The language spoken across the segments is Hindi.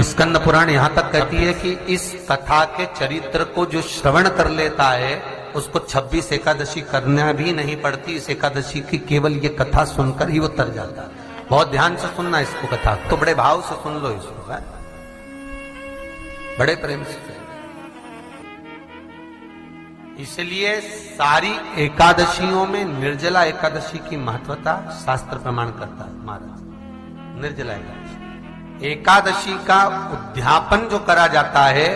स्कंद पुराण यहां तक कहती है कि इस कथा के चरित्र को जो श्रवण कर लेता है उसको 26 एकादशी करना भी नहीं पड़ती। इस एकादशी की केवल ये कथा सुनकर ही वो तर जाता है। बहुत ध्यान से सुनना इसको, कथा तो बड़े भाव से सुन लो इसको, है? बड़े प्रेम से। इसलिए सारी एकादशियों में निर्जला एकादशी की महत्वता शास्त्र प्रमाण करता है। महाराज निर्जला एकादशी का उद्यापन जो करा जाता है,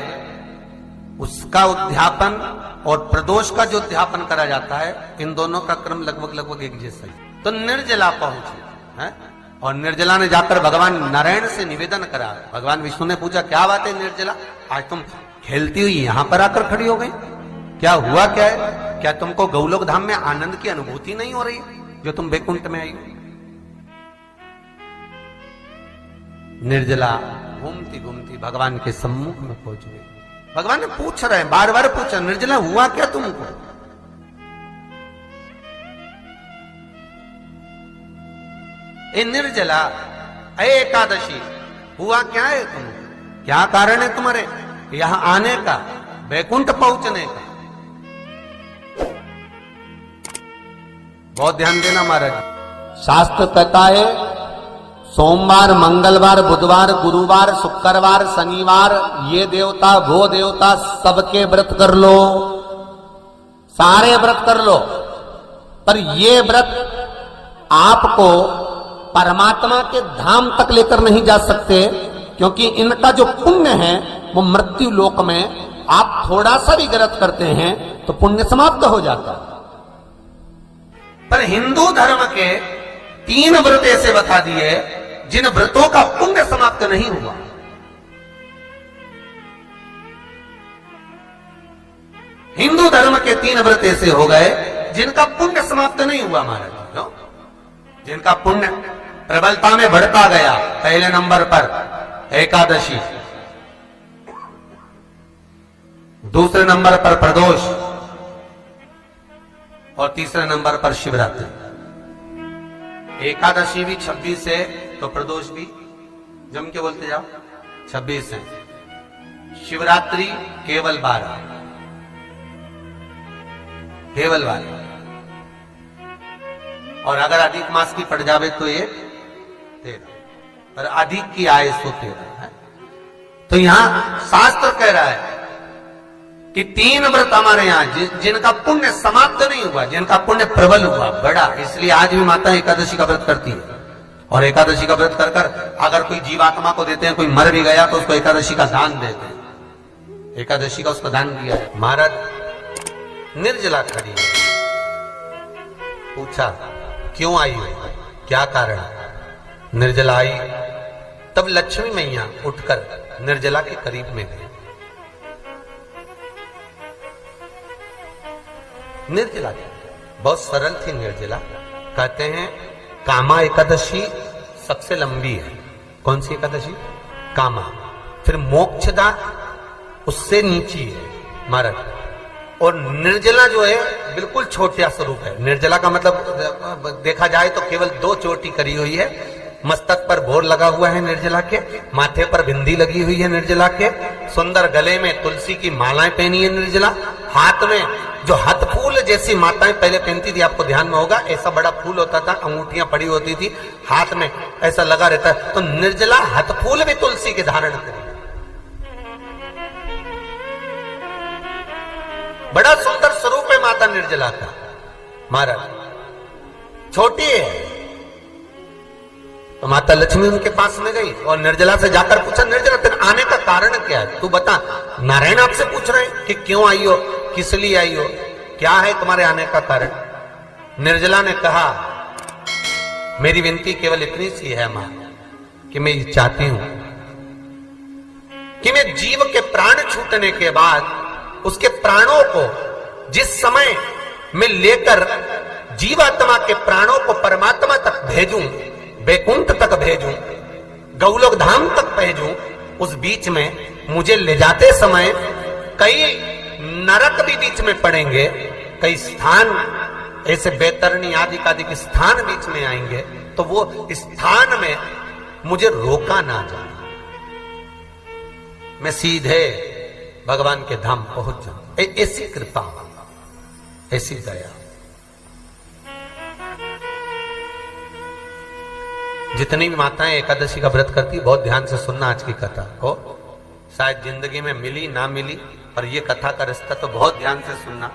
उसका उद्यापन और प्रदोष का जो उद्यापन करा जाता है, इन दोनों का क्रम लगभग एक जैसा ही। तो निर्जला पहुंचे है, और निर्जला ने जाकर भगवान नारायण से निवेदन करा। भगवान विष्णु ने पूछा, क्या बात है निर्जला, आज तुम खेलती हुई यहां पर आकर खड़ी हो गई, क्या हुआ, क्या है? क्या तुमको गौलोक धाम में आनंद की अनुभूति नहीं हो रही जो तुम बैकुंठ में आई हो? निर्जला घूमती घूमती भगवान के सम्मुख में पहुंच गई। भगवान ने पूछ रहे हैं, बार बार पूछा, निर्जला हुआ क्या तुमको? ए निर्जला, ए एकादशी, हुआ क्या है तुमको? क्या कारण है तुम्हारे यहां आने का, बैकुंठ पहुंचने का? बहुत ध्यान देना महाराज। शास्त्र कहता है सोमवार, मंगलवार, बुधवार, गुरुवार, शुक्रवार, शनिवार, ये देवता वो देवता सबके व्रत कर लो, सारे व्रत कर लो, पर ये व्रत आपको परमात्मा के धाम तक लेकर नहीं जा सकते, क्योंकि इनका जो पुण्य है वो मृत्यु लोक में आप थोड़ा सा भी गलत करते हैं तो पुण्य समाप्त हो जाता है। पर हिंदू धर्म के 3 व्रत ऐसे बता दिए जिन व्रतों का पुण्य समाप्त नहीं हुआ। हिंदू धर्म के 3 व्रत ऐसे हो गए जिनका पुण्य समाप्त नहीं हुआ महाराज, जिनका पुण्य प्रबलता में बढ़ता गया। पहले नंबर पर एकादशी, दूसरे नंबर पर प्रदोष, और तीसरे नंबर पर शिवरात्रि। एकादशी भी 26 है तो प्रदोष भी जम के बोलते जाओ 26 है। शिवरात्रि केवल 12, केवल 12, और अगर अधिक मास की पड़ जावे तो ये 13, पर अधिक की आय तो 13 है। तो यहां शास्त्र कह रहा है कि 3 व्रत हमारे यहां जिनका पुण्य समाप्त नहीं हुआ, जिनका पुण्य प्रबल हुआ, बड़ा, इसलिए आज भी माता एकादशी का व्रत करती है। और एकादशी का व्रत कर कर अगर कोई जीवात्मा को देते हैं, कोई मर भी गया तो उसको एकादशी का दान देते हैं। एकादशी का उसको दान दिया है। महाराज निर्जला खड़ी है, पूछा क्यों आई हो, क्या कारण? निर्जला आई, तब लक्ष्मी मैया उठकर निर्जला के करीब में गई। निर्जला बहुत सरल थी निर्जला। कहते हैं कामा एकादशी सबसे लंबी है। कौन सी एकादशी? कामा। फिर मोक्षदा उससे नीची है महाराज। और निर्जला जो है बिल्कुल छोटा स्वरूप है। निर्जला का मतलब देखा जाए तो केवल 2 चोटी करी हुई है। मस्तक पर भोर लगा हुआ है निर्जला के, माथे पर बिंदी लगी हुई है निर्जला के, सुंदर गले में तुलसी की मालाएं पहनी है निर्जला, हाथ में जो हथ फूल जैसी माताएं पहले पहनती थी, आपको ध्यान में होगा, ऐसा बड़ा फूल होता था, अंगूठियां पड़ी होती थी, हाथ में ऐसा लगा रहता है। तो निर्जला हथ फूल भी तुलसी के धारण करी। बड़ा सुंदर स्वरूप है माता निर्जला का महाराज। छोटी है तो माता लक्ष्मी उनके पास में गई और निर्जला से जाकर पूछा, निर्जला तेरे आने का कारण क्या है, तू बता। नारायण आपसे पूछ रहे हैं कि क्यों आई हो, किस लिए आई हो, क्या है तुम्हारे आने का कारण? निर्जला ने कहा, मेरी विनती केवल इतनी सी है मां, कि मैं ये चाहती हूं कि मैं जीव के प्राण छूटने के बाद उसके प्राणों को जिस समय मैं लेकर जीवात्मा के प्राणों को परमात्मा तक भेजूं, बैकुंठ तक भेजूं, गौलोक धाम तक भेजूं, उस बीच में मुझे ले जाते समय कई नरक भी बीच में पड़ेंगे, कई स्थान ऐसे बैतरणी आदि के स्थान बीच में आएंगे, तो वो स्थान में मुझे रोका ना जाए। मैं सीधे भगवान के धाम पहुंच जाऊं। ऐसी कृपा, ऐसी दया। जितनी भी माताएं एकादशी का व्रत करती, बहुत ध्यान से सुनना आज की कथा को। शायद जिंदगी में मिली ना मिली, पर ये कथा का रिश्ता तो बहुत ध्यान से सुनना।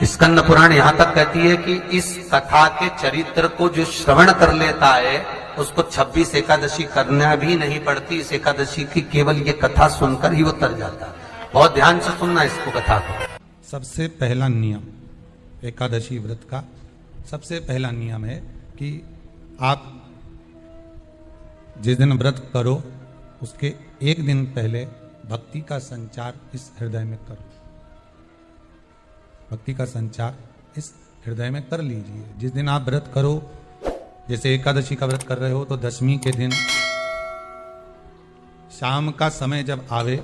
स्कंद पुराण यहां तक कहती है कि इस कथा के चरित्र को जो श्रवण कर लेता है उसको 26 एकादशी करना भी नहीं पड़ती। इस एकादशी की केवल ये कथा सुनकर ही वो तर जाता है। बहुत ध्यान से सुनना इसको, कथा को। सबसे पहला नियम एकादशी व्रत का, सबसे पहला नियम है कि आप जिस दिन व्रत करो उसके एक दिन पहले भक्ति का संचार इस हृदय में करो। भक्ति का संचार इस हृदय में कर लीजिए। जिस दिन आप व्रत करो, जैसे एकादशी का व्रत कर रहे हो, तो दशमी के दिन शाम का समय जब आवे,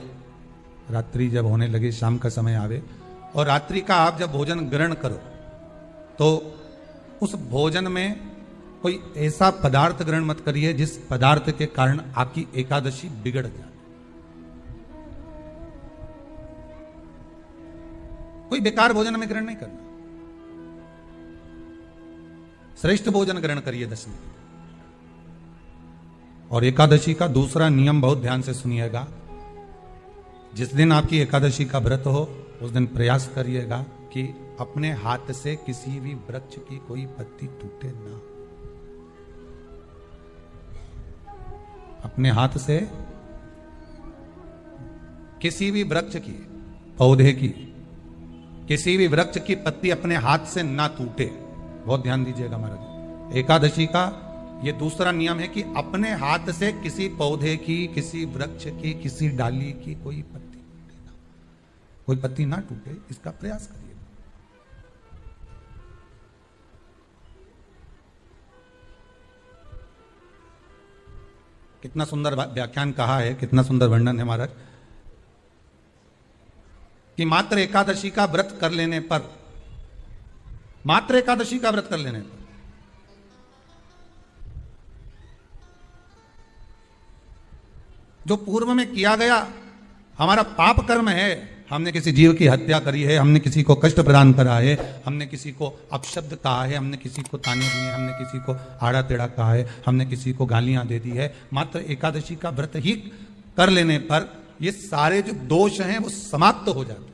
रात्रि जब होने लगे, शाम का समय आवे, और रात्रि का आप जब भोजन ग्रहण करो तो उस भोजन में कोई ऐसा पदार्थ ग्रहण मत करिए जिस पदार्थ के कारण आपकी एकादशी बिगड़ जाए। कोई बेकार भोजन में ग्रहण नहीं करना, श्रेष्ठ भोजन ग्रहण करिए दशमी। और एकादशी का दूसरा नियम बहुत ध्यान से सुनिएगा। जिस दिन आपकी एकादशी का व्रत हो उस दिन प्रयास करिएगा कि अपने हाथ से किसी भी वृक्ष की कोई पत्ती टूटे ना। अपने हाथ से किसी भी वृक्ष की, पौधे की, किसी भी वृक्ष की पत्ती अपने हाथ से ना टूटे। बहुत ध्यान दीजिएगा महाराज। एकादशी का ये दूसरा नियम है कि अपने हाथ से किसी पौधे की, किसी वृक्ष की, किसी डाली की कोई पत्ती टूटे ना, कोई पत्ती ना टूटे, इसका प्रयास करिए। कितना सुंदर व्याख्यान कहा है, कितना सुंदर वर्णन है महाराज, कि मात्र एकादशी का व्रत कर लेने पर, मात्र एकादशी का व्रत कर लेने पर जो पूर्व में किया गया हमारा पाप कर्म है, हमने किसी जीव की हत्या करी है, हमने किसी को कष्ट प्रदान करा है, हमने किसी को अपशब्द कहा है, हमने किसी को ताने दिए, हमने किसी को आड़ा टेढ़ा कहा है, हमने किसी को गालियां दे दी है, मात्र एकादशी का व्रत ही कर लेने पर ये सारे जो दोष हैं वो समाप्त हो जाते हैं।